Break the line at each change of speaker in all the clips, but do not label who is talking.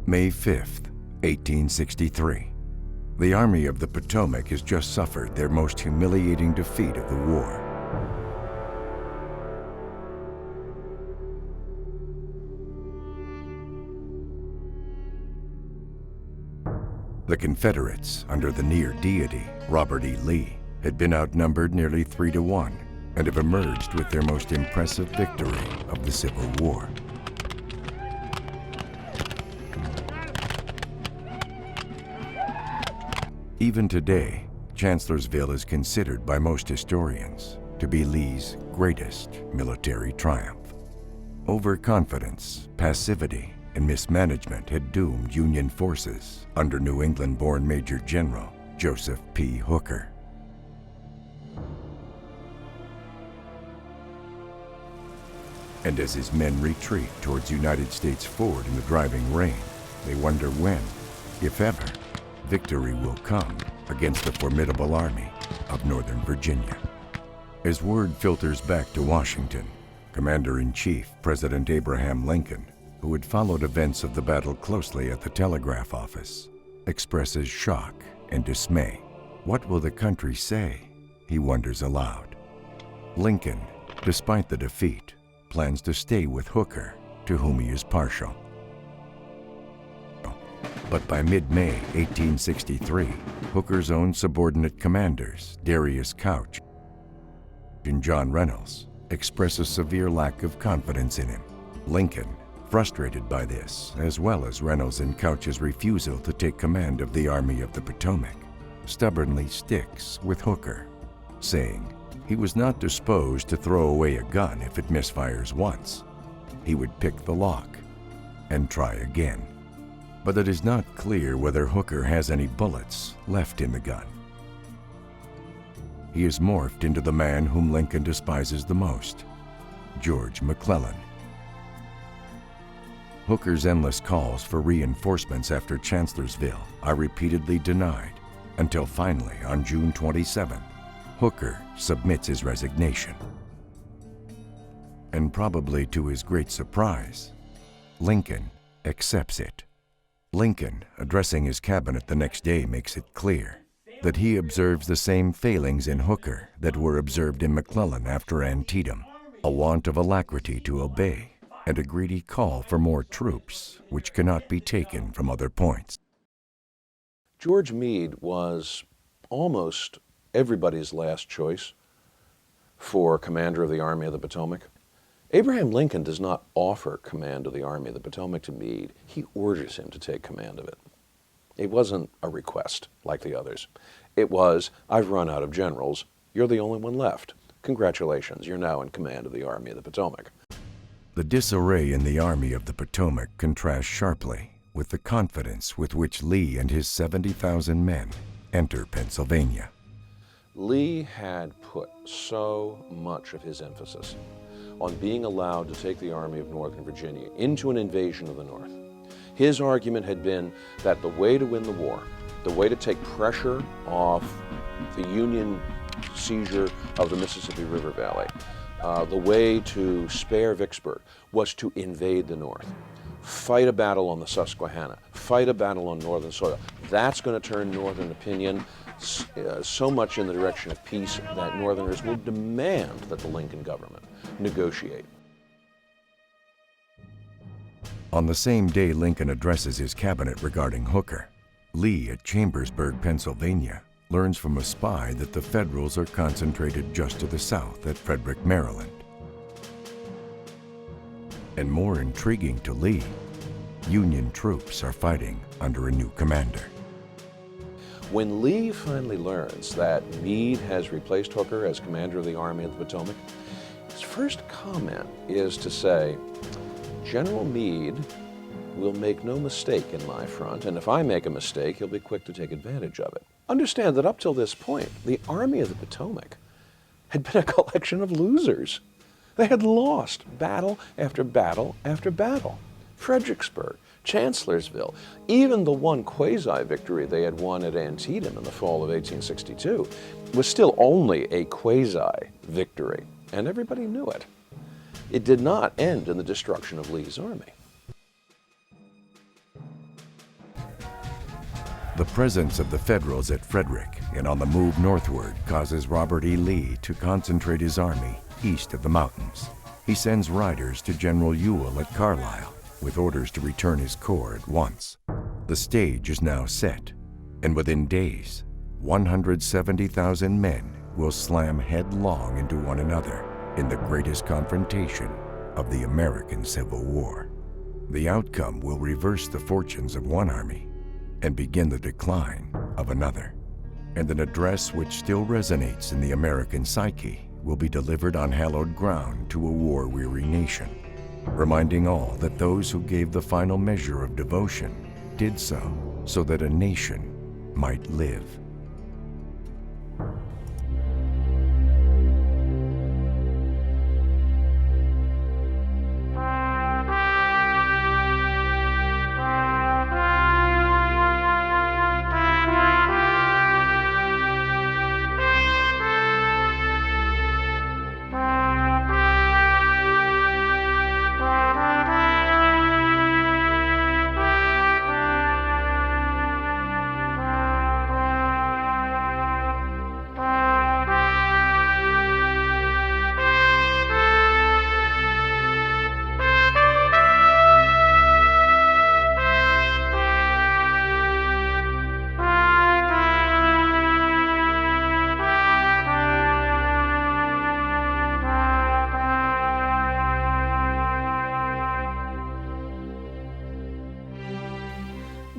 May 5th, 1863. The Army of the Potomac has just suffered their most humiliating defeat of the war. The Confederates, under the near deity, Robert E. Lee, had been outnumbered nearly 3-1 and have emerged with their most impressive victory of the Civil War. Even today, Chancellorsville is considered by most historians to be Lee's greatest military triumph. Overconfidence, passivity, and mismanagement had doomed Union forces under New England-born Major General Joseph P. Hooker. And as his men retreat towards United States Ford in the driving rain, they wonder when, if ever, victory will come against the formidable army of Northern Virginia. As word filters back to Washington, Commander-in-Chief President Abraham Lincoln, who had followed events of the battle closely at the telegraph office, expresses shock and dismay. What will the country say? He wonders aloud. Lincoln, despite the defeat, plans to stay with Hooker, to whom he is partial. But by mid-May 1863, Hooker's own subordinate commanders, Darius Couch and John Reynolds, express a severe lack of confidence in him. Lincoln, frustrated by this, as well as Reynolds and Couch's refusal to take command of the Army of the Potomac, stubbornly sticks with Hooker, saying he was not disposed to throw away a gun if it misfires once. He would pick the lock and try again. But it is not clear whether Hooker has any bullets left in the gun. He is morphed into the man whom Lincoln despises the most, George McClellan. Hooker's endless calls for reinforcements after Chancellorsville are repeatedly denied, until finally, on June 27th, Hooker submits his resignation. And probably to his great surprise, Lincoln accepts it. Lincoln, addressing his cabinet the next day, makes it clear that he observes the same failings in Hooker that were observed in McClellan after Antietam, a want of alacrity to obey, and a greedy call for more troops, which cannot be taken from other points.
George Meade was almost everybody's last choice for commander of the Army of the Potomac. Abraham Lincoln does not offer command of the Army of the Potomac to Meade. He orders him to take command of it. It wasn't a request like the others. It was, I've run out of generals. You're the only one left. Congratulations, you're now in command of the Army of the Potomac.
The disarray in the Army of the Potomac contrasts sharply with the confidence with which Lee and his 70,000 men enter Pennsylvania.
Lee had put so much of his emphasis on being allowed to take the Army of Northern Virginia into an invasion of the North. His argument had been that the way to win the war, the way to take pressure off the Union seizure of the Mississippi River Valley, the way to spare Vicksburg was to invade the North. Fight a battle on the Susquehanna, fight a battle on Northern soil. That's going to turn Northern opinion so much in the direction of peace that Northerners will demand that the Lincoln government negotiate.
On the same day Lincoln addresses his cabinet regarding Hooker, Lee at Chambersburg, Pennsylvania, learns from a spy that the Federals are concentrated just to the south at Frederick, Maryland. And more intriguing to Lee, Union troops are fighting under a new commander.
When Lee finally learns that Meade has replaced Hooker as commander of the Army of the Potomac, his first comment is to say, General Meade will make no mistake in my front, and if I make a mistake, he'll be quick to take advantage of it. Understand that up till this point, the Army of the Potomac had been a collection of losers. They had lost battle after battle after battle. Fredericksburg, Chancellorsville, even the one quasi-victory they had won at Antietam in the fall of 1862 was still only a quasi-victory, and everybody knew it. It did not end in the destruction of Lee's army.
The presence of the Federals at Frederick and on the move northward causes Robert E. Lee to concentrate his army east of the mountains. He sends riders to General Ewell at Carlisle with orders to return his corps at once. The stage is now set, and within days, 170,000 men will slam headlong into one another in the greatest confrontation of the American Civil War. The outcome will reverse the fortunes of one army and begin the decline of another. And an address which still resonates in the American psyche will be delivered on hallowed ground to a war-weary nation, reminding all that those who gave the final measure of devotion did so that a nation might live.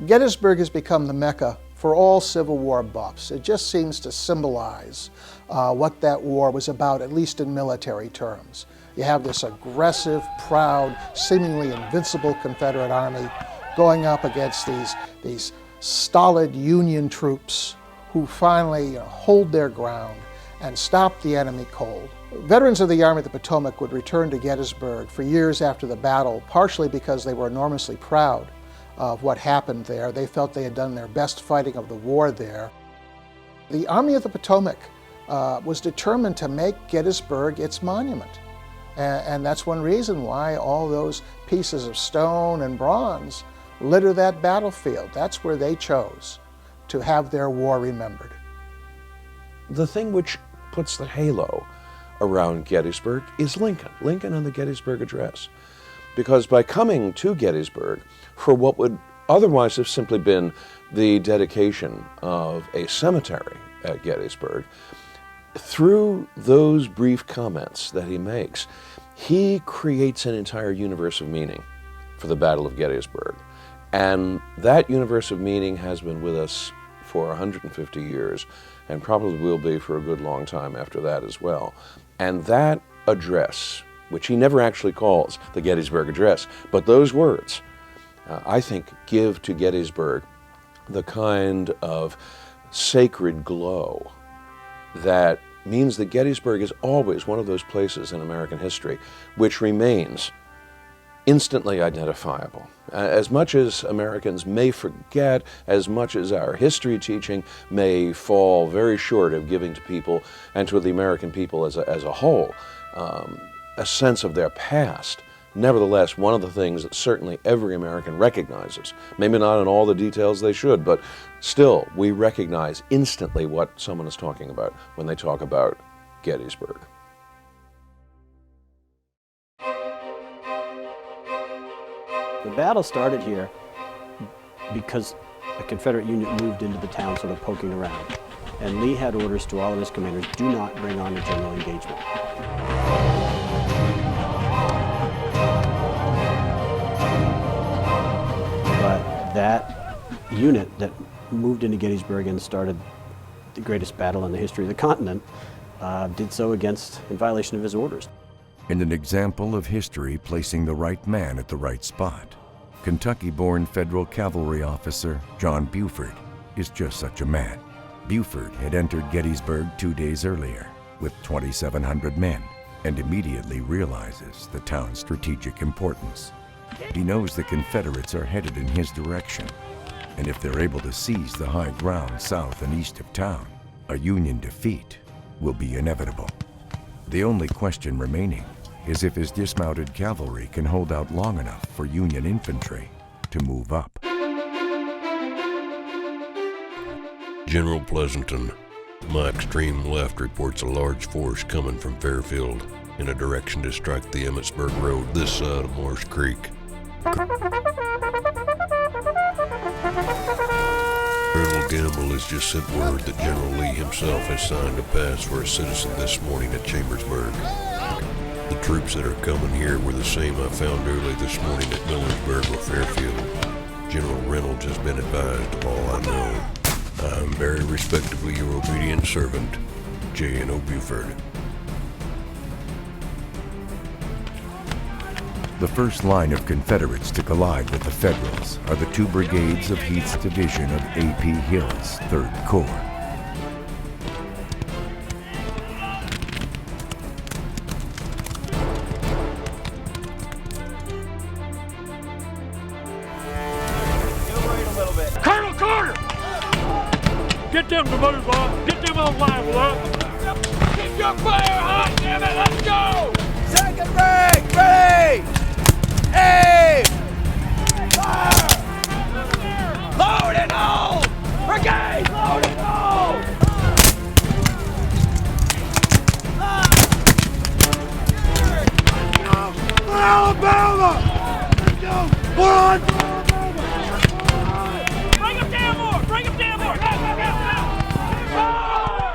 Gettysburg has become the Mecca for all Civil War buffs. It just seems to symbolize what that war was about, at least in military terms. You have this aggressive, proud, seemingly invincible Confederate army going up against these stolid Union troops who finally hold their ground and stop the enemy cold. Veterans of the Army of the Potomac would return to Gettysburg for years after the battle, partially because they were enormously proud of what happened there. They felt they had done their best fighting of the war there. The Army of the Potomac was determined to make Gettysburg its monument. And that's one reason why all those pieces of stone and bronze litter that battlefield. That's where they chose to have their war remembered.
The thing which puts the halo around Gettysburg is Lincoln and the Gettysburg Address. Because by coming to Gettysburg for what would otherwise have simply been the dedication of a cemetery at Gettysburg, through those brief comments that he makes, he creates an entire universe of meaning for the Battle of Gettysburg. And that universe of meaning has been with us for 150 years, and probably will be for a good long time after that as well. And that address, which he never actually calls the Gettysburg Address, but those words, I think, give to Gettysburg the kind of sacred glow that means that Gettysburg is always one of those places in American history which remains instantly identifiable. As much as Americans may forget, as much as our history teaching may fall very short of giving to people and to the American people as a whole a sense of their past, nevertheless, one of the things that certainly every American recognizes, maybe not in all the details they should, but still we recognize instantly what someone is talking about when they talk about Gettysburg.
The battle started here because a Confederate unit moved into the town sort of poking around. And Lee had orders to all of his commanders, do not bring on a general engagement. But that unit that moved into Gettysburg and started the greatest battle in the history of the continent did so in violation of his orders.
And an example of history placing the right man at the right spot, Kentucky-born Federal cavalry officer John Buford is just such a man. Buford had entered Gettysburg 2 days earlier with 2,700 men and immediately realizes the town's strategic importance. He knows the Confederates are headed in his direction, and if they're able to seize the high ground south and east of town, a Union defeat will be inevitable. The only question remaining is if his dismounted cavalry can hold out long enough for Union infantry to move up.
General Pleasanton, my extreme left reports a large force coming from Fairfield in a direction to strike the Emmitsburg Road this side of Morse Creek. Colonel Gamble has just sent word that General Lee himself has signed a pass for a citizen this morning at Chambersburg. The troops that are coming here were the same I found early this morning at Millersburg or Fairfield. General Reynolds has been advised of all I know. I am very respectfully your obedient servant, J.N.O. Buford.
The first line of Confederates to collide with the Federals are the 2 brigades of Heath's division of A.P. Hill's 3rd Corps.
Colonel Carter! Get them to move up. Get them on line up. Keep your fire hot, damn it. Let's go!
Second break, ready! Aim! Fire! Load and hold! Brigade, load and hold!
Alabama! Let's go! We're on for Alabama! Bring them down more! Bring them down more! Go!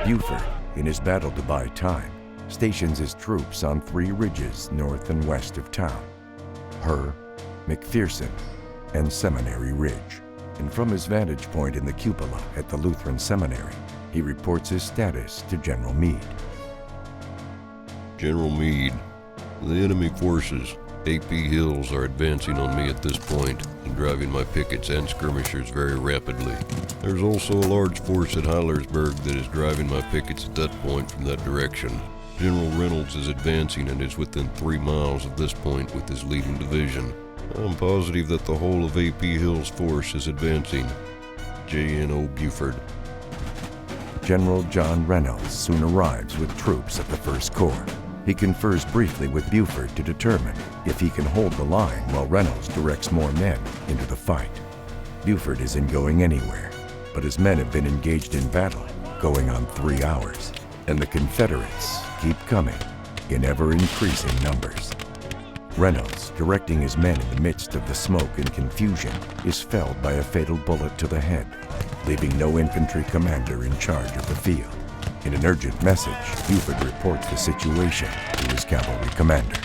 Buford, in his battle to buy time, stations his troops on 3 ridges north and west of town: Her, McPherson, and Seminary Ridge. And from his vantage point in the cupola at the Lutheran Seminary, he reports his status to General Meade.
General Meade, the enemy forces, A.P. Hills, are advancing on me at this point and driving my pickets and skirmishers very rapidly. There's also a large force at Heilersburg that is driving my pickets at that point from that direction. General Reynolds is advancing and is within 3 miles of this point with his leading division. I'm positive that the whole of A.P. Hill's force is advancing. J.N.O. Buford.
General John Reynolds soon arrives with troops of the 1st Corps. He confers briefly with Buford to determine if he can hold the line while Reynolds directs more men into the fight. Buford isn't going anywhere, but his men have been engaged in battle, going on 3 hours, and the Confederates keep coming in ever-increasing numbers. Reynolds, directing his men in the midst of the smoke and confusion, is felled by a fatal bullet to the head, leaving no infantry commander in charge of the field. In an urgent message, Buford reports the situation to his cavalry commander.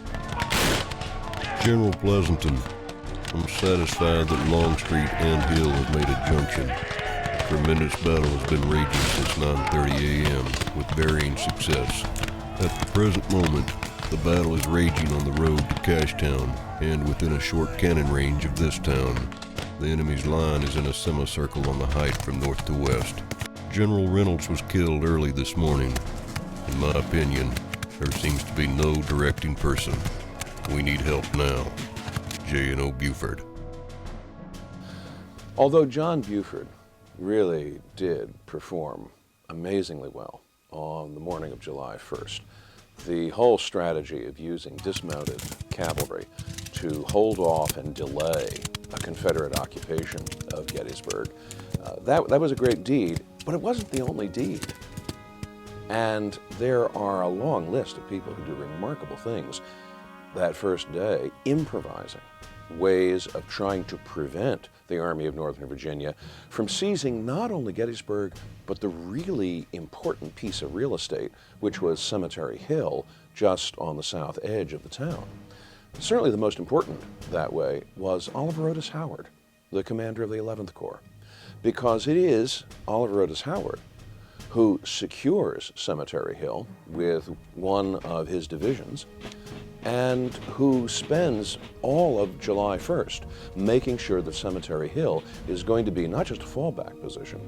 General Pleasanton, I'm satisfied that Longstreet and Hill have made a junction. A tremendous battle has been raging since 9:30 a.m. with varying success. At the present moment, the battle is raging on the road to Cashtown and within a short cannon range of this town. The enemy's line is in a semicircle on the height from north to west. General Reynolds was killed early this morning. In my opinion, there seems to be no directing person. We need help now. J.N.O. Buford.
Although John Buford really did perform amazingly well on the morning of July 1st, the whole strategy of using dismounted cavalry to hold off and delay a Confederate occupation of Gettysburg, that was a great deed, but it wasn't the only deed. And there are a long list of people who do remarkable things that first day, improvising ways of trying to prevent the Army of Northern Virginia from seizing not only Gettysburg, but the really important piece of real estate, which was Cemetery Hill, just on the south edge of the town. Certainly the most important that way was Oliver Otis Howard, the commander of the 11th Corps, because it is Oliver Otis Howard who secures Cemetery Hill with one of his divisions and who spends all of July 1st making sure that Cemetery Hill is going to be not just a fallback position,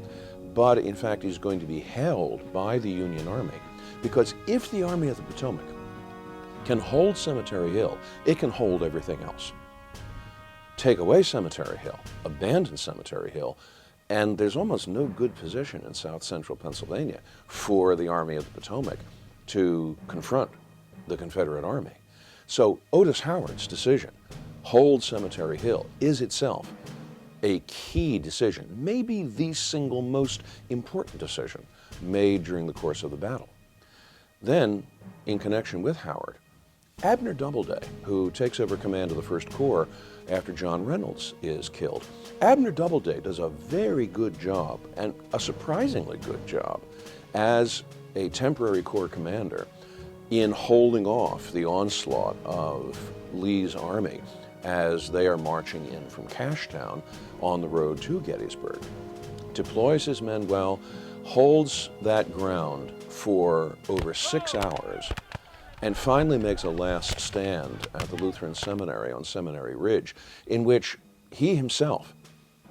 but in fact is going to be held by the Union Army. Because if the Army of the Potomac can hold Cemetery Hill, it can hold everything else. Take away Cemetery Hill, abandon Cemetery Hill, and there's almost no good position in south central Pennsylvania for the Army of the Potomac to confront the Confederate Army. So Otis Howard's decision, hold Cemetery Hill, is itself a key decision, maybe the single most important decision made during the course of the battle. Then, in connection with Howard, Abner Doubleday, who takes over command of the First Corps after John Reynolds is killed. Abner Doubleday does a very good job, and a surprisingly good job, as a temporary corps commander in holding off the onslaught of Lee's army as they are marching in from Cashtown on the road to Gettysburg. Deploys his men well, holds that ground for over 6 hours, and finally makes a last stand at the Lutheran Seminary on Seminary Ridge, in which he himself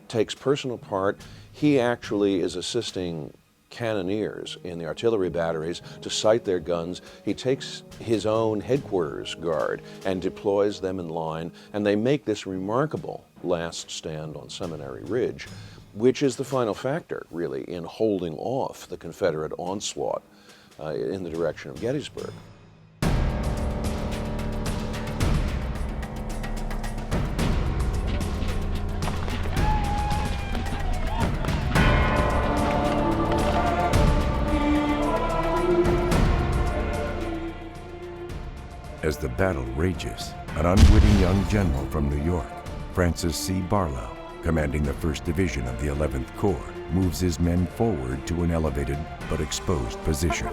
takes personal part. He actually is assisting cannoneers in the artillery batteries to sight their guns. He takes his own headquarters guard and deploys them in line, and they make this remarkable last stand on Seminary Ridge, which is the final factor, really, in holding off the Confederate onslaught in the direction of Gettysburg.
As the battle rages, an unwitting young general from New York, Francis C. Barlow, commanding the 1st Division of the 11th Corps, moves his men forward to an elevated but exposed position.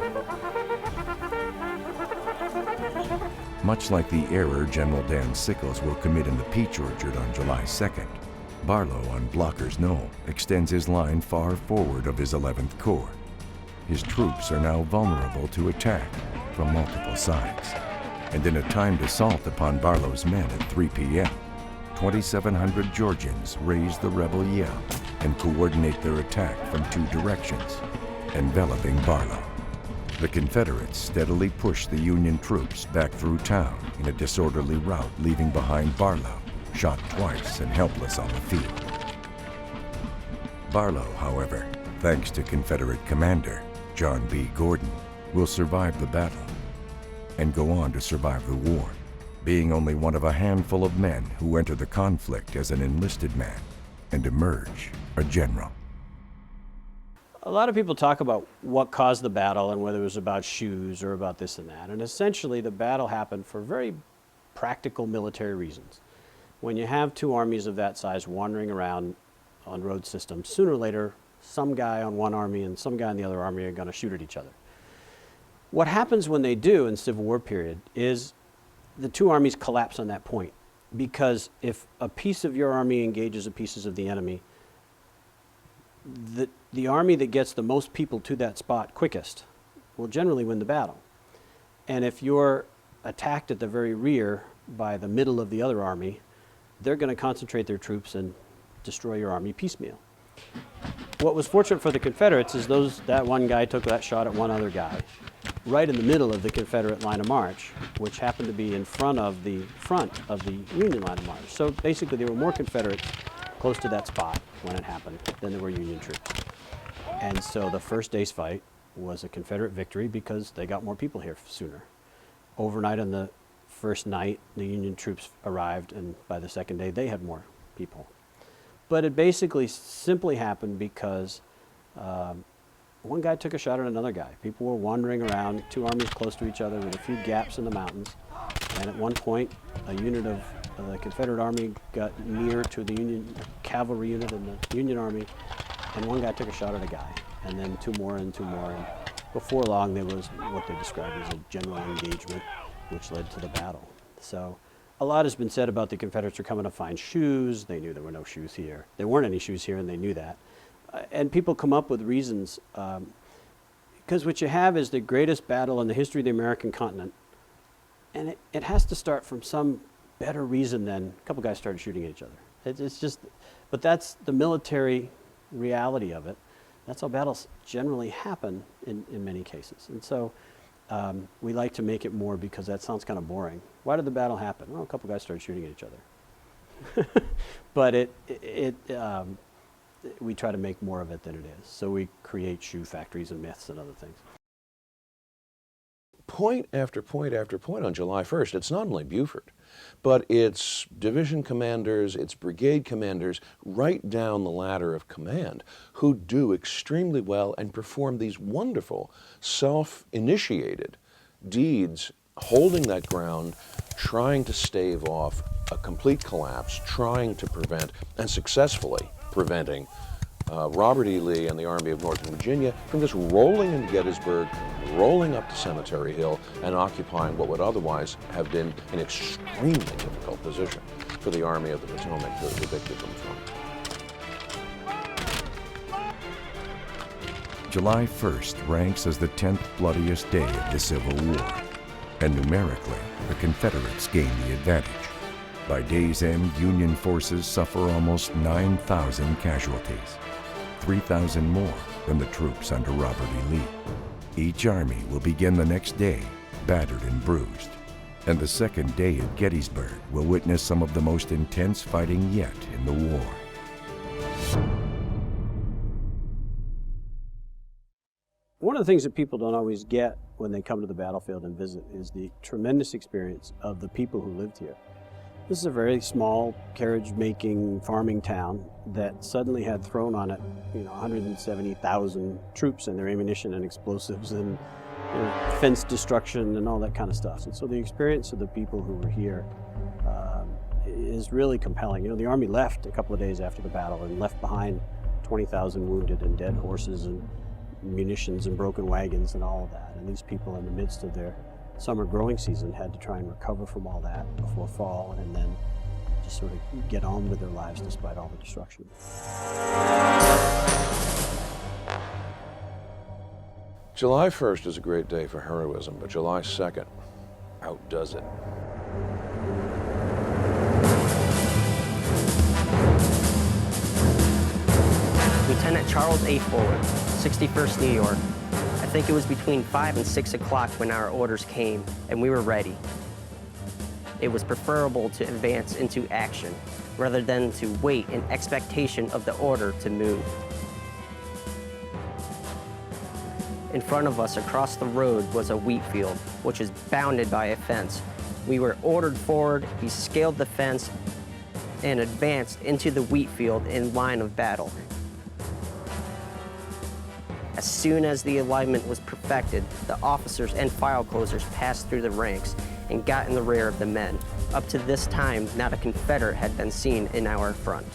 Much like the error General Dan Sickles will commit in the Peach Orchard on July 2nd, Barlow on Blocker's Knoll extends his line far forward of his 11th Corps. His troops are now vulnerable to attack from multiple sides. And in a timed assault upon Barlow's men at 3 p.m., 2,700 Georgians raise the rebel yell and coordinate their attack from 2 directions, enveloping Barlow. The Confederates steadily push the Union troops back through town in a disorderly rout, leaving behind Barlow, shot twice and helpless on the field. Barlow, however, thanks to Confederate commander John B. Gordon, will survive the battle and go on to survive the war, being only one of a handful of men who enter the conflict as an enlisted man and emerge a general.
A lot of people talk about what caused the battle and whether it was about shoes or about this and that. And essentially the battle happened for very practical military reasons. When you have 2 armies of that size wandering around on road systems, sooner or later some guy on one army and some guy in the other army are going to shoot at each other. What happens when they do in Civil War period is the 2 armies collapse on that point, because if a piece of your army engages a piece of the enemy, the army that gets the most people to that spot quickest will generally win the battle. And if you're attacked at the very rear by the middle of the other army, they're going to concentrate their troops and destroy your army piecemeal. What was fortunate for the Confederates is that one guy took that shot at one other guy right in the middle of the Confederate line of march, which happened to be in front of the Union line of march. So basically there were more Confederates close to that spot when it happened than there were Union troops. And so the first day's fight was a Confederate victory because they got more people here sooner. Overnight on the first night, the Union troops arrived, and by the second day they had more people. But it basically simply happened because one guy took a shot at another guy. People were wandering around, 2 armies close to each other with a few gaps in the mountains. And at one point, a unit of the Confederate Army got near to the Union cavalry unit in the Union Army, and one guy took a shot at a guy. And then 2 more and 2 more. And before long, there was what they described as a general engagement, which led to the battle. So a lot has been said about the Confederates are coming to find shoes. They knew there were no shoes here. There weren't any shoes here, and they knew that. And people come up with reasons, because what you have is the greatest battle in the history of the American continent, and it has to start from some better reason than a couple guys started shooting at each other. It's just, but that's the military reality of it. That's how battles generally happen in many cases. And so we like to make it more, because that sounds kind of boring. Why did the battle happen? Well, a couple guys started shooting at each other. But we try to make more of it than it is. So we create shoe factories and myths and other things.
point after point after point on July 1st, it's not only Buford, but it's division commanders, it's brigade commanders, right down the ladder of command, who do extremely well and perform these wonderful self-initiated deeds, holding that ground, trying to stave off a complete collapse, trying to prevent, and successfully preventing, Robert E. Lee and the Army of Northern Virginia from just rolling into Gettysburg, rolling up to Cemetery Hill, and occupying what would otherwise have been an extremely difficult position for the Army of the Potomac to have evicted them from.
July 1st ranks as the 10th bloodiest day of the Civil War, and numerically, the Confederates gain the advantage. By day's end, Union forces suffer almost 9,000 casualties, 3,000 more than the troops under Robert E. Lee. Each army will begin the next day battered and bruised, and the second day at Gettysburg will witness some of the most intense fighting yet in the war.
One of the things that people don't always get when they come to the battlefield and visit is the tremendous experience of the people who lived here. This is a very small carriage-making farming town that suddenly had thrown on it, 170,000 troops and their ammunition and explosives and fence destruction and all that kind of stuff. And so the experience of the people who were here is really compelling. The Army left a couple of days after the battle and left behind 20,000 wounded and dead horses and munitions and broken wagons and all of that. And these people, in the midst of their summer growing season, had to try and recover from all that before fall, and then just sort of get on with their lives despite all the destruction.
July 1st is a great day for heroism, but July 2nd outdoes it.
Lieutenant Charles A. Fuller, 61st New York. I think it was between 5 and 6 o'clock when our orders came, and we were ready. It was preferable to advance into action, rather than to wait in expectation of the order to move. In front of us, across the road, was a wheat field, which is bounded by a fence. We were ordered forward, we scaled the fence, and advanced into the wheat field in line of battle. As soon as the alignment was perfected, the officers and file closers passed through the ranks and got in the rear of the men. Up to this time, not a Confederate had been seen in our front.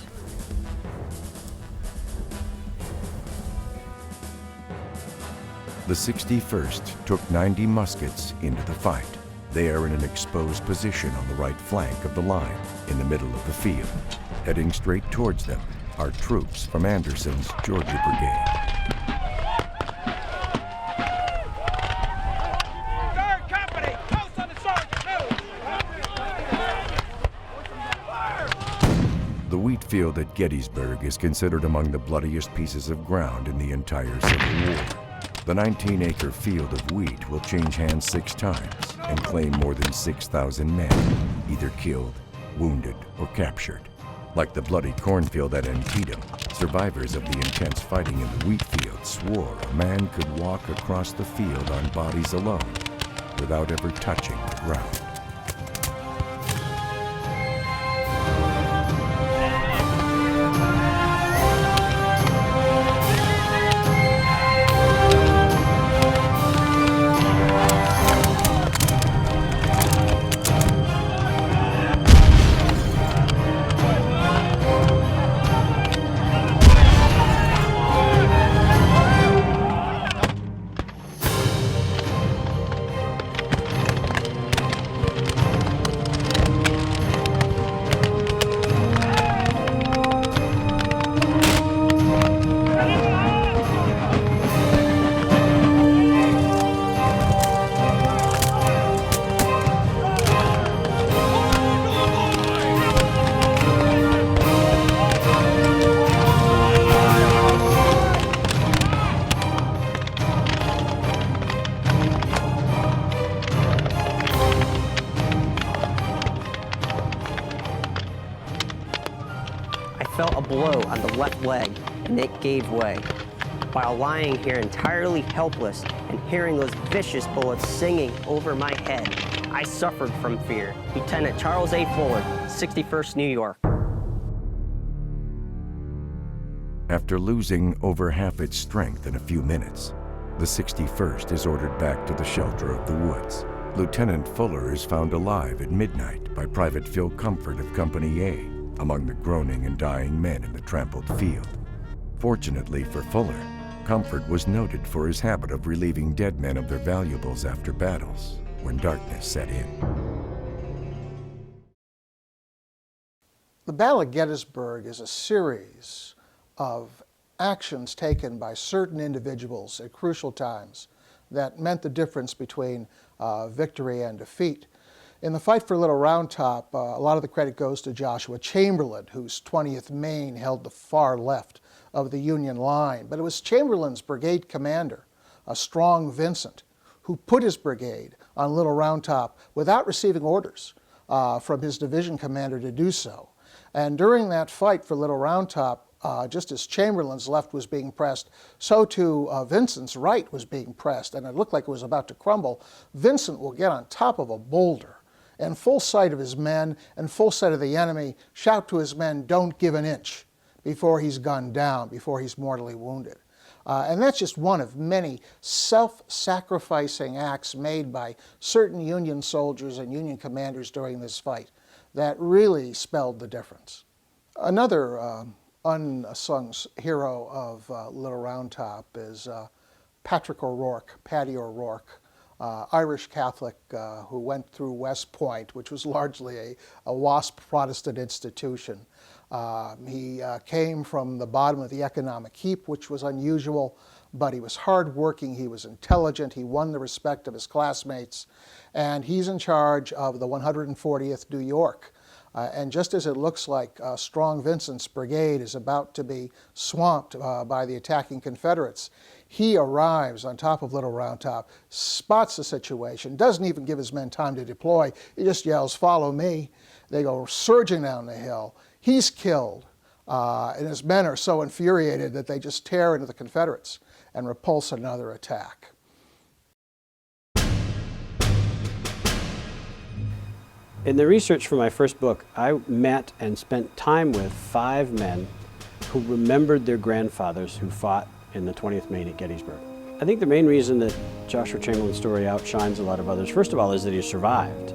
The 61st took 90 muskets into the fight. They are in an exposed position on the right flank of the line, in the middle of the field. Heading straight towards them are troops from Anderson's Georgia Brigade. The Wheatfield at Gettysburg is considered among the bloodiest pieces of ground in the entire Civil War. The 19-acre field of wheat will change hands 6 times and claim more than 6,000 men, either killed, wounded, or captured. Like the bloody cornfield at Antietam, survivors of the intense fighting in the Wheatfield swore a man could walk across the field on bodies alone without ever touching the ground.
Felt a blow on the left leg, and it gave way. While lying here entirely helpless and hearing those vicious bullets singing over my head, I suffered from fear. Lieutenant Charles A. Fuller, 61st New York.
After losing over half its strength in a few minutes, the 61st is ordered back to the shelter of the woods. Lieutenant Fuller is found alive at midnight by Private Phil Comfort of Company A, among the groaning and dying men in the trampled field. Fortunately for Fuller, Comfort was noted for his habit of relieving dead men of their valuables after battles, when darkness set in.
The Battle of Gettysburg is a series of actions taken by certain individuals at crucial times that meant the difference between victory and defeat. In the fight for Little Round Top, a lot of the credit goes to Joshua Chamberlain, whose 20th Maine held the far left of the Union line. But it was Chamberlain's brigade commander, Strong Vincent, who put his brigade on Little Round Top without receiving orders from his division commander to do so. And during that fight for Little Round Top, just as Chamberlain's left was being pressed, so too Vincent's right was being pressed, and it looked like it was about to crumble. Vincent will get on top of a boulder and full sight of his men and full sight of the enemy, shout to his men, "Don't give an inch," before he's gunned down, before he's mortally wounded. And that's just one of many self-sacrificing acts made by certain Union soldiers and Union commanders during this fight that really spelled the difference. Another unsung hero of Little Round Top is Patrick O'Rourke, Paddy O'Rourke, Irish Catholic who went through West Point, which was largely a WASP Protestant institution. He came from the bottom of the economic heap, which was unusual, but he was hardworking, he was intelligent, he won the respect of his classmates, and he's in charge of the 140th New York. And just as it looks like Strong Vincent's brigade is about to be swamped by the attacking Confederates, he arrives on top of Little Round Top, spots the situation, doesn't even give his men time to deploy. He just yells, "Follow me." They go surging down the hill. He's killed, and his men are so infuriated that they just tear into the Confederates and repulse another attack.
In the research for my first book, I met and spent time with 5 men who remembered their grandfathers who fought in the 20th Maine at Gettysburg. I think the main reason that Joshua Chamberlain's story outshines a lot of others, first of all, is that he survived.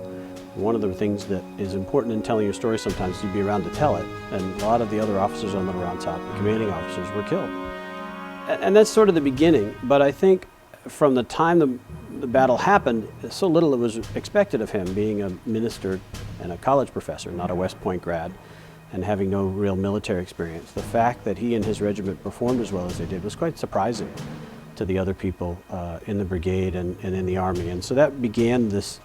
One of the things that is important in telling your story sometimes is to be around to tell it, and a lot of the other officers on Little Round Top, the commanding officers, were killed. And that's sort of the beginning, but I think from the time the battle happened, so little it was expected of him, being a minister and a college professor, not a West Point grad, and having no real military experience. The fact that he and his regiment performed as well as they did was quite surprising to the other people in the brigade and in the army. And so that began this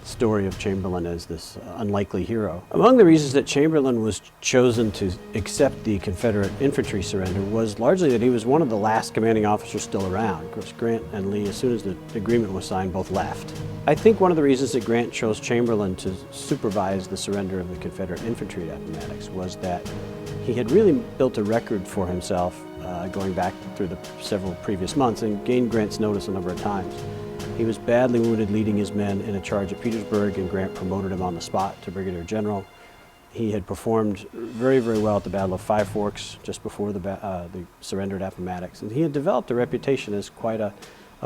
story of Chamberlain as this unlikely hero. Among the reasons that Chamberlain was chosen to accept the Confederate infantry surrender was largely that he was one of the last commanding officers still around. Of course, Grant and Lee, as soon as the agreement was signed, both left. I think one of the reasons that Grant chose Chamberlain to supervise the surrender of the Confederate infantry at Appomattox was that he had really built a record for himself going back through the several previous months and gained Grant's notice a number of times. He was badly wounded leading his men in a charge at Petersburg, and Grant promoted him on the spot to brigadier general. He had performed very, very well at the Battle of Five Forks just before the surrender at Appomattox, and he had developed a reputation as quite a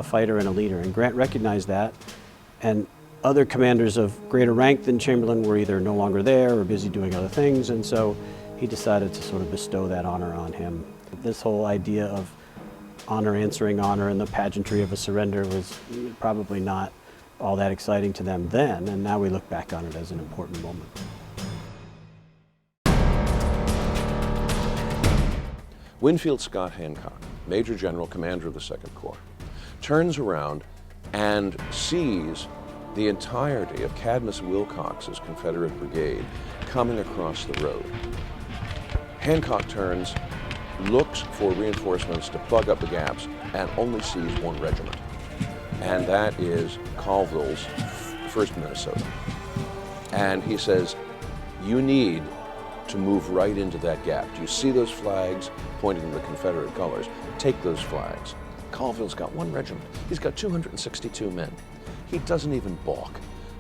fighter and a leader, and Grant recognized that. And other commanders of greater rank than Chamberlain were either no longer there or busy doing other things, and so he decided to sort of bestow that honor on him. This whole idea of honor answering honor and the pageantry of a surrender was probably not all that exciting to them then, and now we look back on it as an important moment.
Winfield Scott Hancock, Major General, Commander of the Second Corps, turns around and sees the entirety of Cadmus Wilcox's Confederate brigade coming across the road. Hancock turns, looks for reinforcements to plug up the gaps, and only sees one regiment, and that is Colville's 1st Minnesota. And he says, "You need to move right into that gap. Do you see those flags pointing to the Confederate colors? Take those flags. Colville's got one regiment. He's got 262 men. He doesn't even balk.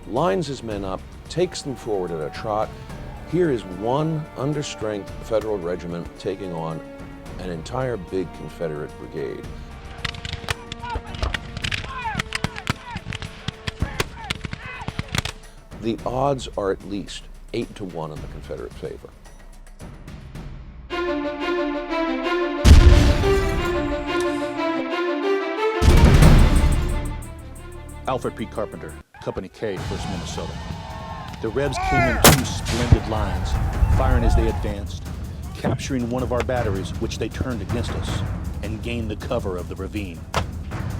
Lines his men up, takes them forward at a trot. Here is one understrength Federal regiment taking on an entire big Confederate brigade. The odds are at least 8-1 in the Confederate favor.
Alfred P. Carpenter, Company K, 1st Minnesota. The Rebs came in two splendid lines, firing as they advanced, capturing one of our batteries, which they turned against us, and gained the cover of the ravine.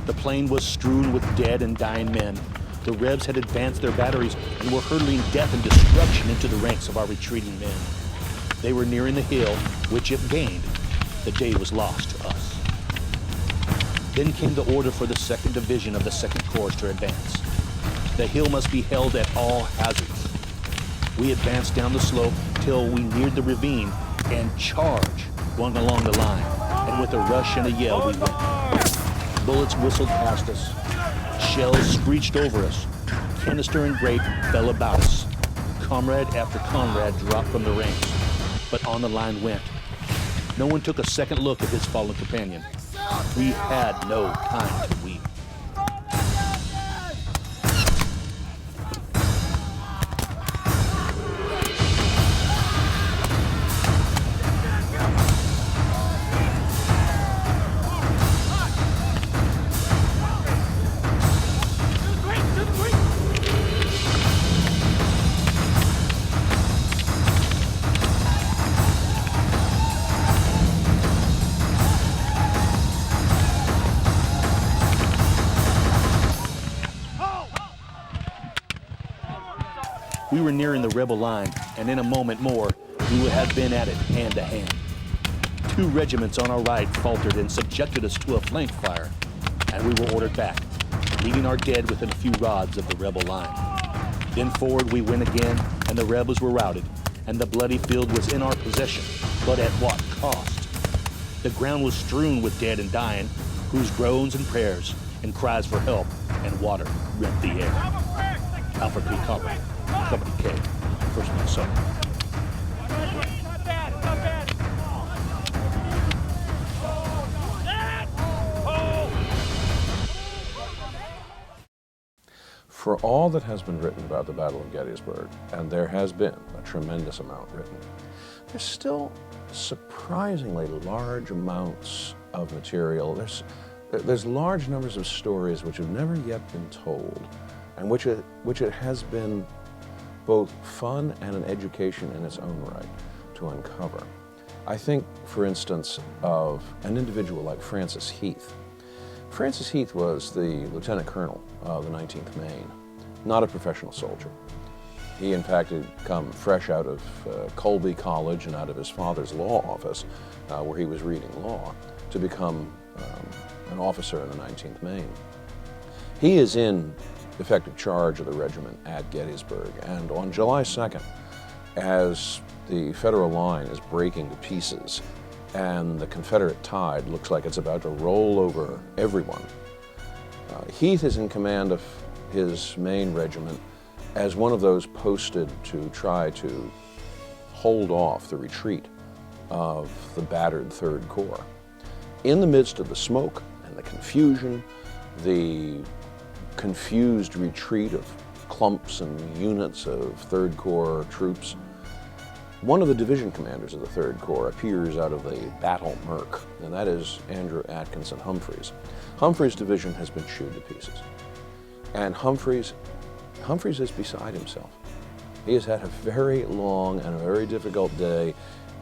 The plain was strewn with dead and dying men. The Rebs had advanced their batteries and were hurtling death and destruction into the ranks of our retreating men. They were nearing the hill, which if gained, the day was lost to us. Then came the order for the 2nd Division of the 2nd Corps to advance. The hill must be held at all hazards. We advanced down the slope till we neared the ravine and charged one along the line. And with a rush and a yell we went. Bullets whistled past us. Shells screeched over us. Canister and grape fell about us. Comrade after comrade dropped from the ranks, but on the line went. No one took a second look at his fallen companion. We had no time to weep. We were nearing the rebel line, and in a moment more, we would have been at it hand to hand. 2 regiments on our right faltered and subjected us to a flank fire, and we were ordered back, leaving our dead within a few rods of the rebel line. Then forward we went again, and the rebels were routed, and the bloody field was in our possession, but at what cost? The ground was strewn with dead and dying, whose groans and prayers and cries for help and water rent the air. Alfred P. Cavalry, Company K, 1st Minnesota.
Not bad, not bad.
For all that has been written about the Battle of Gettysburg, and there has been a tremendous amount written, there's still surprisingly large amounts of material. There's large numbers of stories which have never yet been told, and which it has been both fun and an education in its own right to uncover. I think, for instance, of an individual like Francis Heath. Francis Heath was the lieutenant colonel of the 19th Maine, not a professional soldier. He, in fact, had come fresh out of Colby College and out of his father's law office, where he was reading law, to become an officer in the 19th Maine. He is in effective charge of the regiment at Gettysburg, and on July 2nd, as the Federal line is breaking to pieces and the Confederate tide looks like it's about to roll over everyone, Heath is in command of his Maine regiment as one of those posted to try to hold off the retreat of the battered 3rd Corps. In the midst of the smoke and the confusion, the confused retreat of clumps and units of 3rd Corps troops, one of the division commanders of the 3rd Corps appears out of the battle murk, and that is Andrew Atkinson Humphreys. Humphreys' division has been chewed to pieces, and Humphreys is beside himself. He has had a very long and a very difficult day,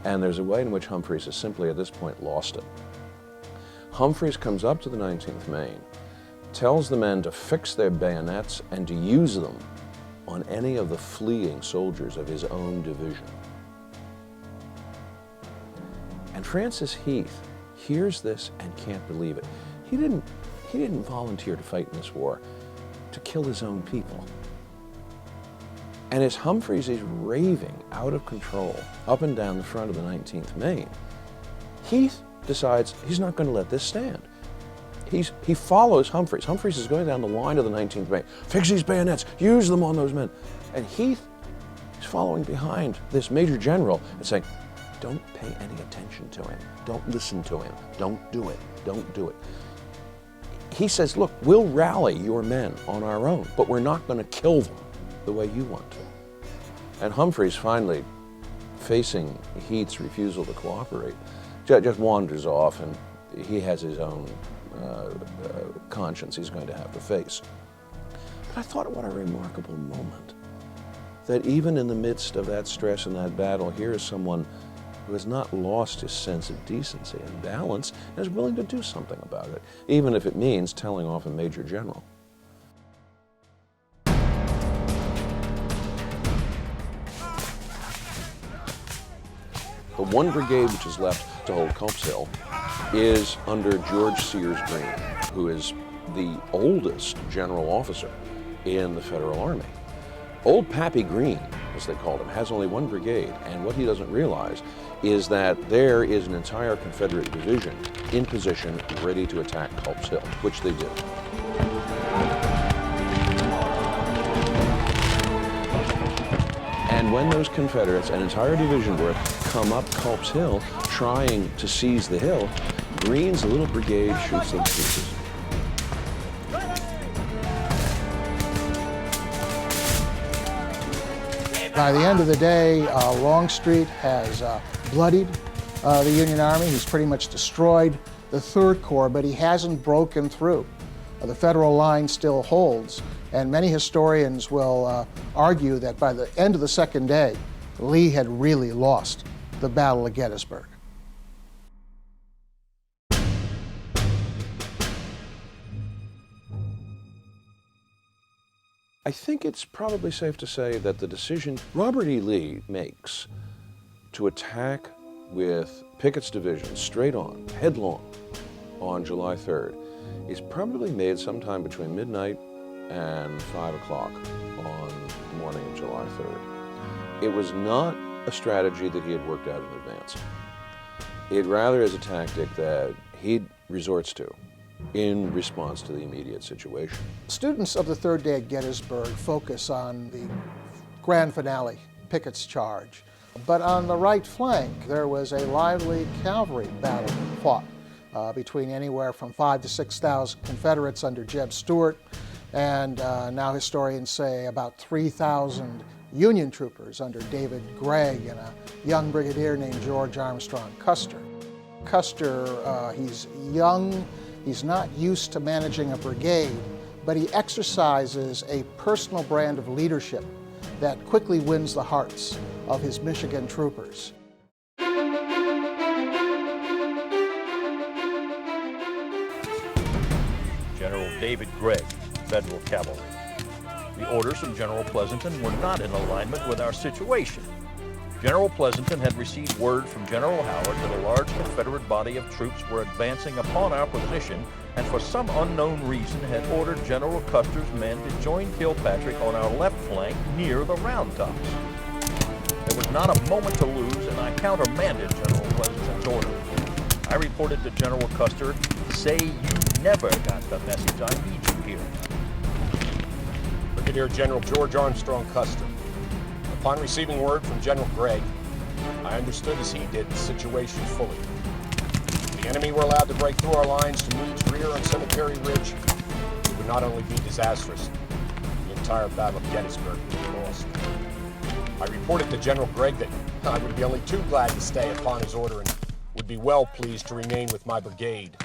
and there's a way in which Humphreys has simply at this point lost it. Humphreys comes up to the 19th Maine, tells the men to fix their bayonets and to use them on any of the fleeing soldiers of his own division. And Francis Heath hears this and can't believe it. He didn't volunteer to fight in this war to kill his own people. And as Humphreys is raving out of control up and down the front of the 19th Maine, Heath decides he's not going to let this stand. He follows Humphreys. Humphreys is going down the line of the 19th Maine. Fix these bayonets, use them on those men. And Heath is following behind this Major General and saying, don't pay any attention to him. Don't listen to him. Don't do it. Don't do it. He says, look, we'll rally your men on our own, but we're not going to kill them the way you want to. And Humphreys finally, facing Heath's refusal to cooperate, just wanders off, and he has his own conscience he's going to have to face. But I thought, what a remarkable moment, that even in the midst of that stress and that battle, here is someone who has not lost his sense of decency and balance and is willing to do something about it, even if it means telling off a Major General. The one brigade which is left to hold Culp's Hill is under George Sears Greene, who is the oldest general officer in the Federal Army. Old Pappy Greene, as they called him, has only one brigade, and what he doesn't realize is that there is an entire Confederate division in position ready to attack Culp's Hill, which they did. And when those Confederates, an entire division worth, come up Culp's Hill trying to seize the hill, Greene's little brigade shoots them to pieces.
By the end of the day, Longstreet has bloodied the Union Army. He's pretty much destroyed the Third Corps, but he hasn't broken through. The Federal line still holds, and many historians will argue that by the end of the second day, Lee had really lost the Battle of Gettysburg.
I think it's probably safe to say that the decision Robert E. Lee makes to attack with Pickett's division straight on, headlong, on July 3rd is probably made sometime between midnight and 5 o'clock on the morning of July 3rd. It was not a strategy that he had worked out in advance. It rather is a tactic that he resorts to in response to the immediate situation.
Students of the third day at Gettysburg focus on the grand finale, Pickett's charge. But on the right flank, there was a lively cavalry battle fought between anywhere from 5,000 to 6,000 Confederates under Jeb Stuart, and now historians say about 3,000 Union troopers under David Gregg and a young brigadier named George Armstrong Custer. Custer, he's young, he's not used to managing a brigade, but he exercises a personal brand of leadership that quickly wins the hearts of his Michigan troopers.
General David Gregg, Federal Cavalry. The orders from General Pleasonton were not in alignment with our situation. General Pleasonton had received word from General Howard that a large Confederate body of troops were advancing upon our position, and for some unknown reason had ordered General Custer's men to join Kilpatrick on our left flank near the Round Tops. There was not a moment to lose, and I countermanded General Pleasonton's order. I reported to General Custer, "Say you never got the message. I need you here."
Brigadier General George Armstrong Custer. Upon receiving word from General Gregg, I understood as he did the situation fully. If the enemy were allowed to break through our lines to Meade's rear on Cemetery Ridge, it would not only be disastrous, the entire Battle of Gettysburg would be lost. I reported to General Gregg that I would be only too glad to stay upon his order and would be well pleased to remain with my brigade.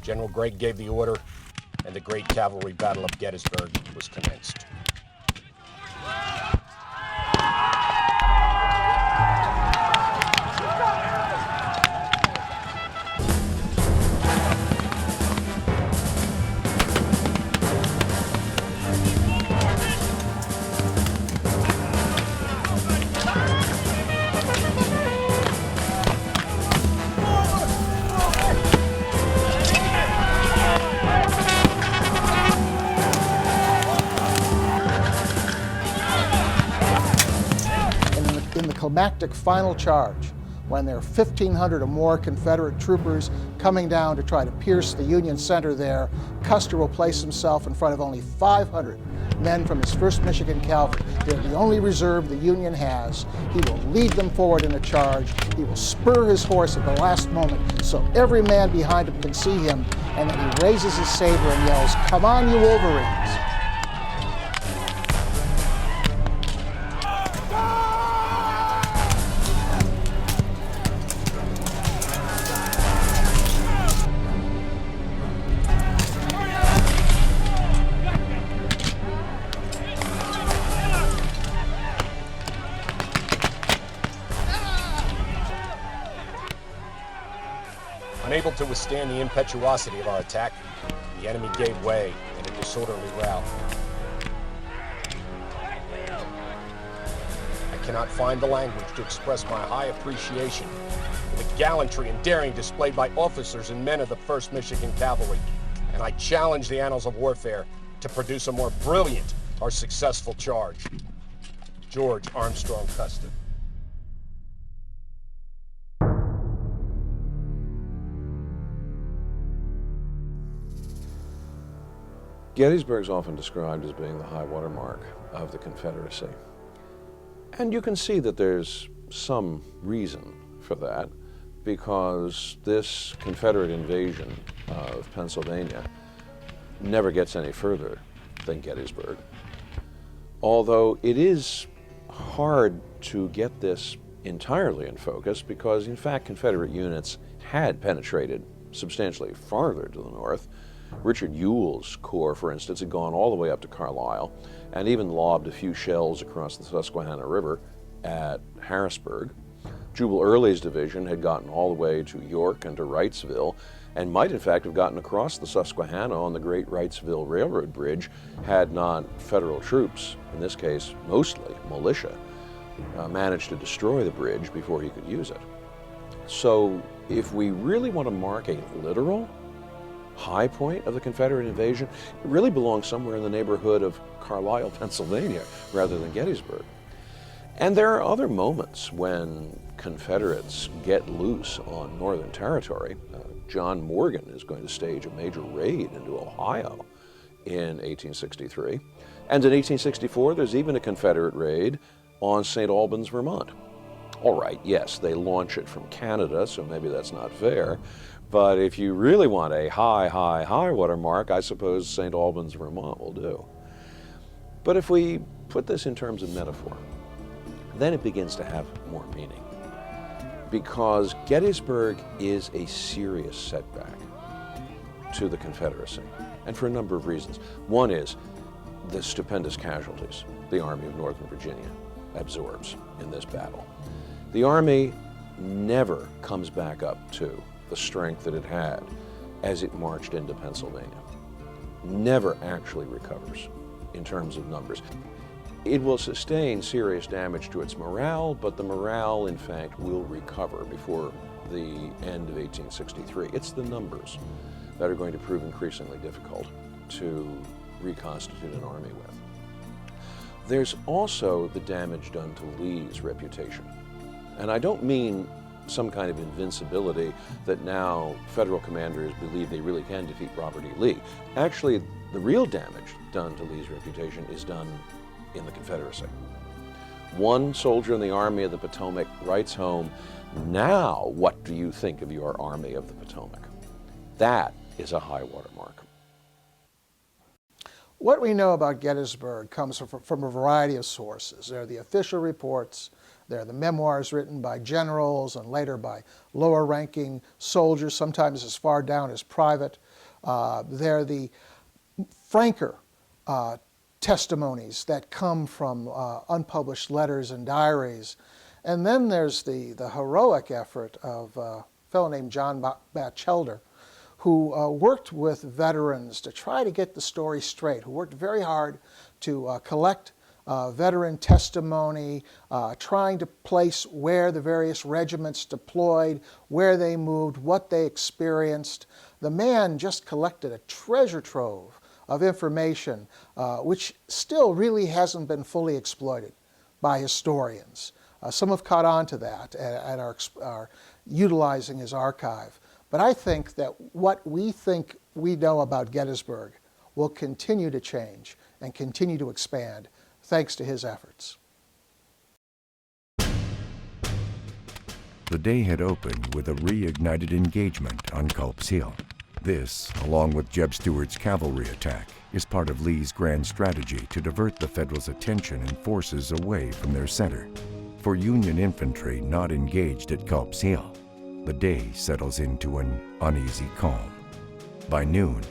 General Gregg gave the order, and the great cavalry battle of Gettysburg was commenced.
climactic final charge, when there are 1,500 or more Confederate troopers coming down to try to pierce the Union center there, Custer will place himself in front of only 500 men from his 1st Michigan Cavalry. They're the only reserve the Union has. He will lead them forward in a charge. He will spur his horse at the last moment so every man behind him can see him, and then he raises his saber and yells, "Come on, you Wolverines!"
Unable to withstand the impetuosity of our attack, the enemy gave way in a disorderly rout. I cannot find the language to express my high appreciation for the gallantry and daring displayed by officers and men of the 1st Michigan Cavalry, and I challenge the annals of warfare to produce a more brilliant or successful charge. George Armstrong Custer.
Gettysburg is often described as being the high water mark of the Confederacy. And you can see that there's some reason for that, because this Confederate invasion of Pennsylvania never gets any further than Gettysburg. Although it is hard to get this entirely in focus, because in fact Confederate units had penetrated substantially farther to the north. Richard Ewell's corps, for instance, had gone all the way up to Carlisle and even lobbed a few shells across the Susquehanna River at Harrisburg. Jubal Early's division had gotten all the way to York and to Wrightsville, and might in fact have gotten across the Susquehanna on the Great Wrightsville Railroad Bridge had not Federal troops, in this case mostly militia, managed to destroy the bridge before he could use it. So if we really want to mark a literal high point of the Confederate invasion, it really belongs somewhere in the neighborhood of Carlisle, Pennsylvania, rather than Gettysburg. And there are other moments when Confederates get loose on Northern territory. John Morgan is going to stage a major raid into Ohio in 1863. And in 1864, there's even a Confederate raid on St. Albans, Vermont. All right, yes, they launch it from Canada, so maybe that's not fair. But if you really want a high water mark, I suppose St. Albans, Vermont will do. But if we put this in terms of metaphor, then it begins to have more meaning. Because Gettysburg is a serious setback to the Confederacy, and for a number of reasons. One is the stupendous casualties the Army of Northern Virginia absorbs in this battle. The Army never comes back up to the strength that it had as it marched into Pennsylvania. Never actually recovers in terms of numbers. It will sustain serious damage to its morale, but the morale, in fact, will recover before the end of 1863. It's the numbers that are going to prove increasingly difficult to reconstitute an army with. There's also the damage done to Lee's reputation. And I don't mean some kind of invincibility that now federal commanders believe they really can defeat Robert E. Lee. Actually, the real damage done to Lee's reputation is done in the Confederacy. One soldier in the Army of the Potomac writes home, "Now what do you think of your Army of the Potomac?" That is a high water mark.
What we know about Gettysburg comes from a variety of sources. There are the official reports, there are the memoirs written by generals and later by lower-ranking soldiers, sometimes as far down as private. There are the franker testimonies that come from unpublished letters and diaries. And then there's the heroic effort of a fellow named John Batchelder, who worked with veterans to try to get the story straight, who worked very hard to collect veteran testimony, trying to place where the various regiments deployed, where they moved, what they experienced. The man just collected a treasure trove of information, which still really hasn't been fully exploited by historians. Some have caught on to that and are utilizing his archive. But I think that what we think we know about Gettysburg will continue to change and continue to expand thanks to his efforts.
The day had opened with a reignited engagement on Culp's Hill. This, along with Jeb Stuart's cavalry attack, is part of Lee's grand strategy to divert the Federals' attention and forces away from their center. For Union infantry not engaged at Culp's Hill, the day settles into an uneasy calm. By noon,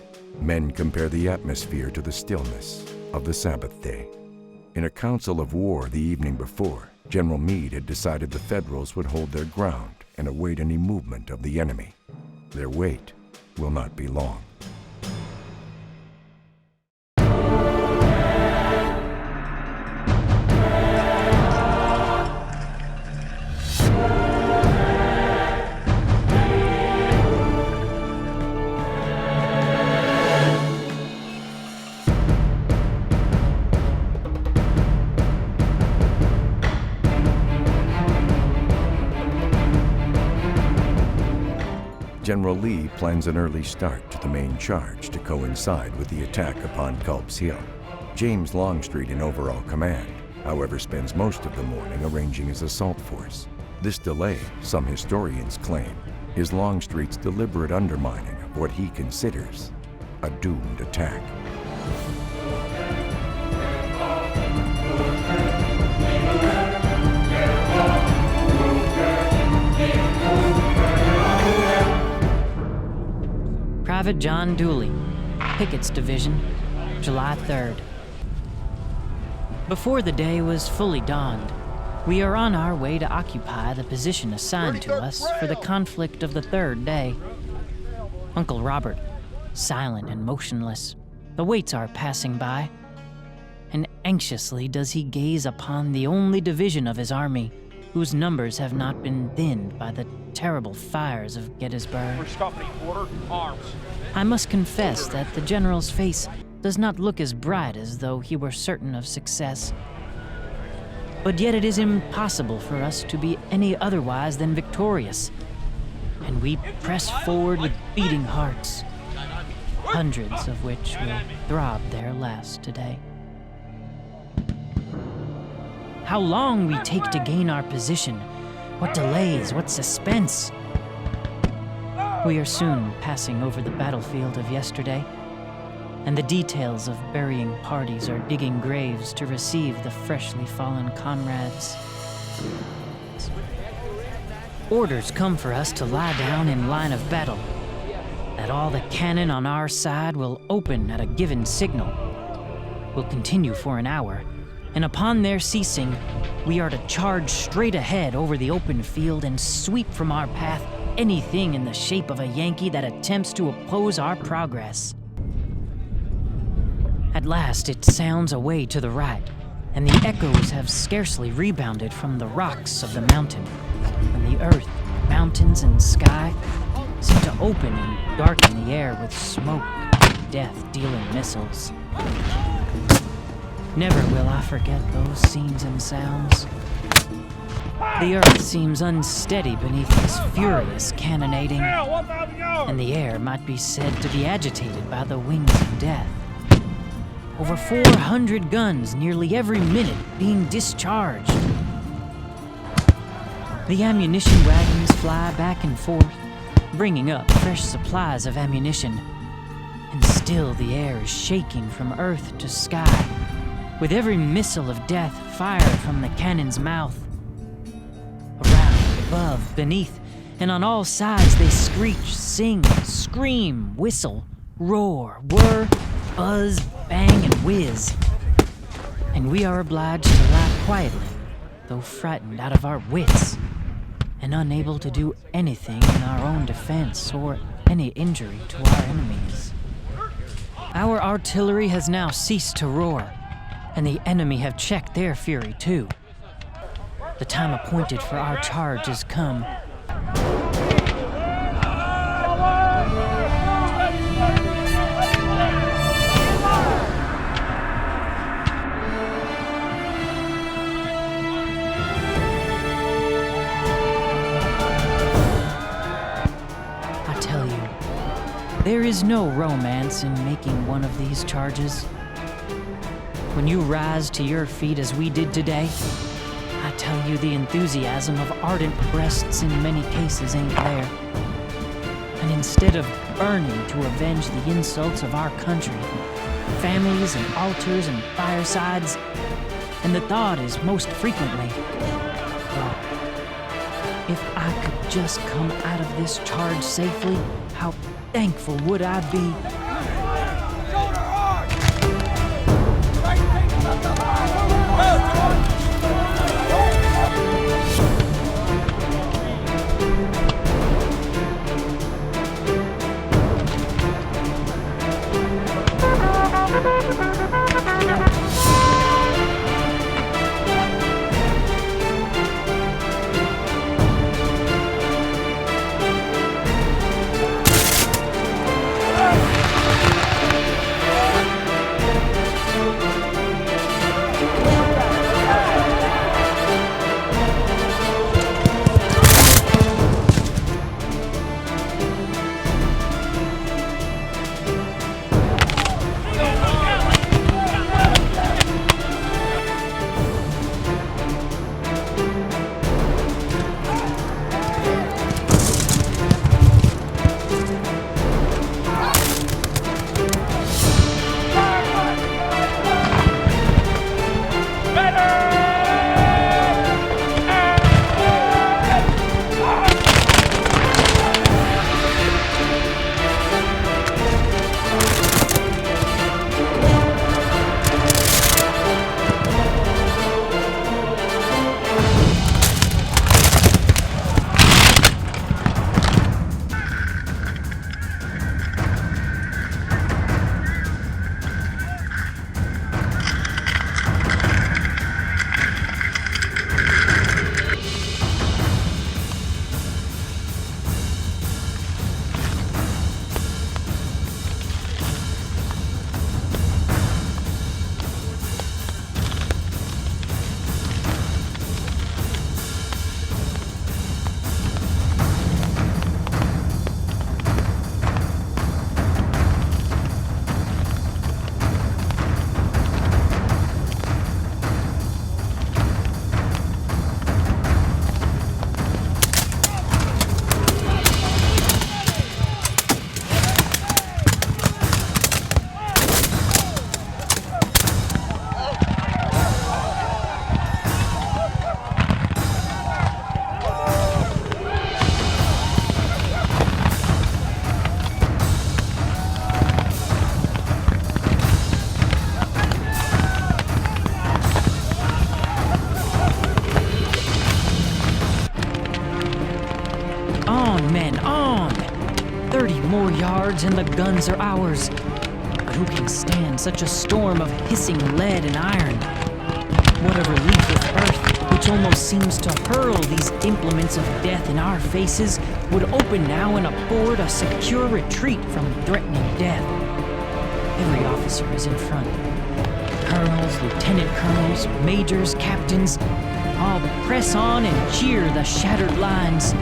men compare the atmosphere to the stillness of the Sabbath day. In a council of war the evening before, General Meade had decided the Federals would hold their ground and await any movement of the enemy. Their wait will not be long. General Lee plans an early start to the main charge to coincide with the attack upon Culp's Hill. James Longstreet in overall command, however, spends most of the morning arranging his assault force. This delay, some historians claim, is Longstreet's deliberate undermining of what he considers a doomed attack.
Private John Dooley, Pickett's Division, July 3rd. Before the day was fully dawned, we are on our way to occupy the position assigned to us for the conflict of the third day. Uncle Robert, silent and motionless, awaits our passing by, and anxiously does he gaze upon the only division of his army whose numbers have not been thinned by the terrible fires of Gettysburg. I must confess that the general's face does not look as bright as though he were certain of success. But yet it is impossible for us to be any otherwise than victorious, and we press forward with beating hearts, hundreds of which will throb their last today. How long we take to gain our position, what delays, what suspense. We are soon passing over the battlefield of yesterday, and the details of burying parties are digging graves to receive the freshly fallen comrades. Orders come for us to lie down in line of battle, that all the cannon on our side will open at a given signal, will continue for an hour, and upon their ceasing, we are to charge straight ahead over the open field and sweep from our path anything in the shape of a Yankee that attempts to oppose our progress. At last it sounds away to the right, and the echoes have scarcely rebounded from the rocks of the mountain, when the earth, mountains, and sky seem to open and darken the air with smoke, death-dealing missiles. Never will I forget those scenes and sounds. The earth seems unsteady beneath this furious cannonading, and the air might be said to be agitated by the wings of death. Over 400 guns nearly every minute being discharged. The ammunition wagons fly back and forth, bringing up fresh supplies of ammunition, and still the air is shaking from earth to sky, with every missile of death fired from the cannon's mouth. Around, above, beneath, and on all sides they screech, sing, scream, whistle, roar, whir, buzz, bang, and whiz. And we are obliged to lie quietly, though frightened out of our wits, and unable to do anything in our own defense or any injury to our enemies. Our artillery has now ceased to roar, and the enemy have checked their fury too. The time appointed for our charge is come. There is no romance in making one of these charges. When you rise to your feet as we did today, I tell you the enthusiasm of ardent breasts in many cases ain't there. And instead of burning to avenge the insults of our country, families and altars and firesides, and the thought is most frequently, oh, if I could just come out of this charge safely, how thankful would I be? And the guns are ours. But who can stand such a storm of hissing lead and iron? What a relief if Earth, which almost seems to hurl these implements of death in our faces, would open now and afford a secure retreat from threatening death. Every officer is in front. Colonels, lieutenant colonels, majors, captains, all press on and cheer the shattered lines. Oh,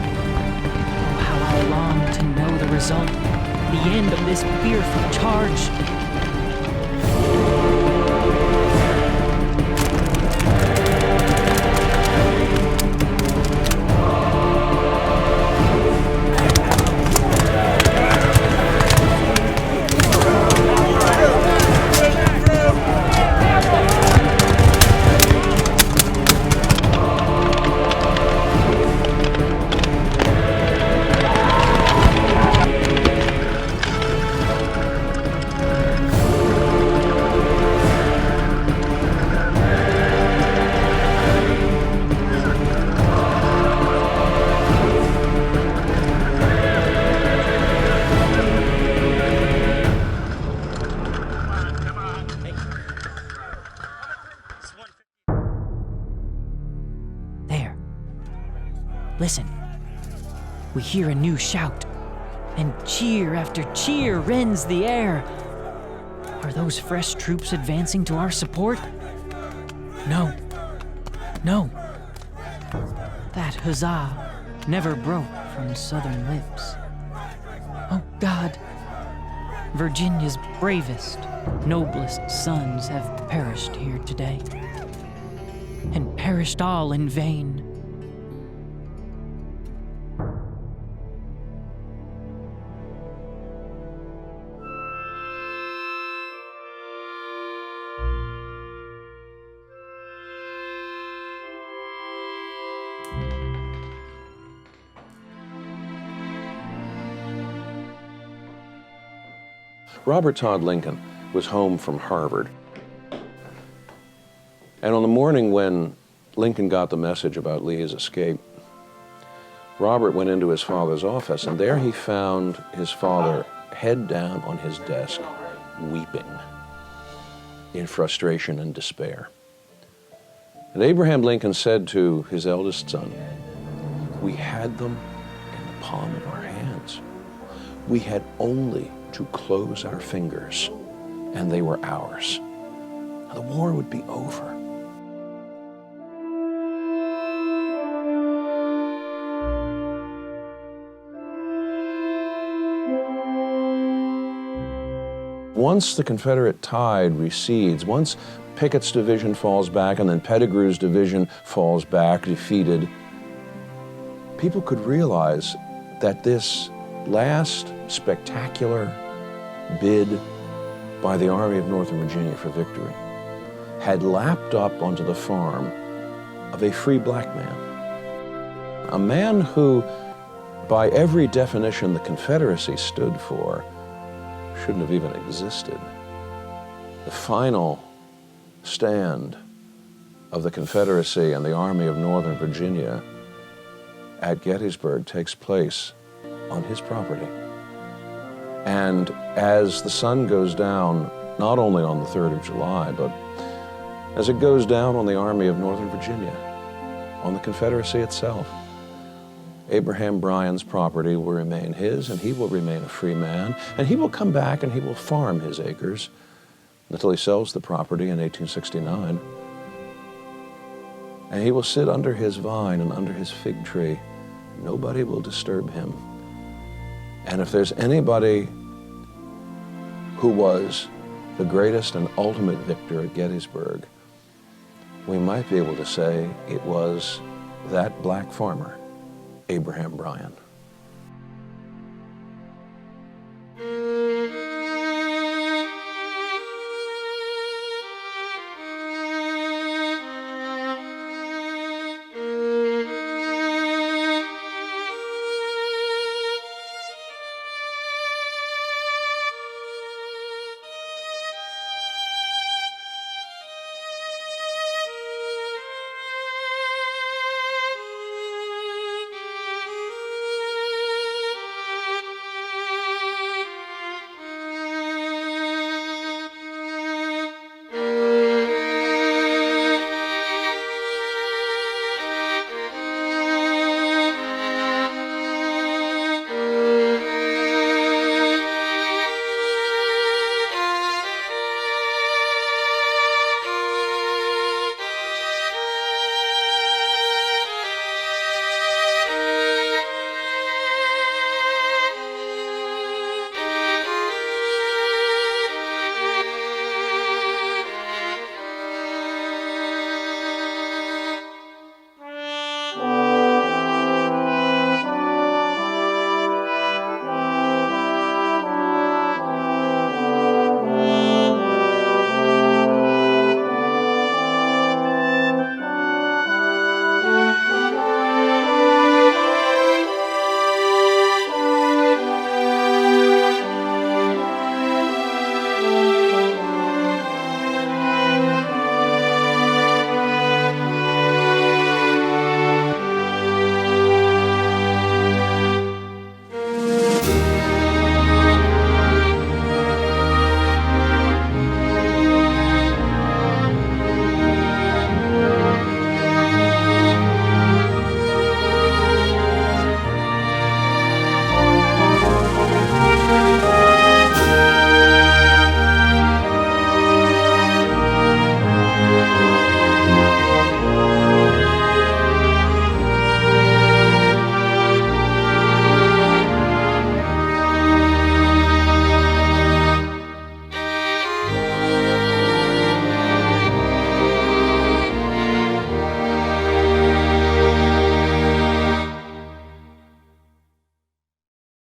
how I long to know the result. The end of this fearful charge. Listen. We hear a new shout, and cheer after cheer rends the air. Are those fresh troops advancing to our support? No. No. That huzzah never broke from Southern lips. Oh God, Virginia's bravest, noblest sons have perished here today, and perished all in vain.
Robert Todd Lincoln was home from Harvard. And on the morning when Lincoln got the message about Lee's escape, Robert went into his father's office, and there he found his father head down on his desk, weeping in frustration and despair. And Abraham Lincoln said to his eldest son, "We had them in the palm of our hands. We had only to close our fingers, and they were ours. The war would be over." Once the Confederate tide recedes, once Pickett's division falls back and then Pettigrew's division falls back defeated, people could realize that this last spectacular bid by the Army of Northern Virginia for victory had lapped up onto the farm of a free black man. A man who, by every definition the Confederacy stood for, shouldn't have even existed. The final stand of the Confederacy and the Army of Northern Virginia at Gettysburg takes place on his property. And as the sun goes down, not only on the 3rd of July, but as it goes down on the Army of Northern Virginia, on the Confederacy itself, Abraham Bryan's property will remain his, and he will remain a free man, and he will come back and he will farm his acres until he sells the property in 1869. And he will sit under his vine and under his fig tree. Nobody will disturb him. And if there's anybody who was the greatest and ultimate victor at Gettysburg, we might be able to say it was that black farmer, Abraham Bryan.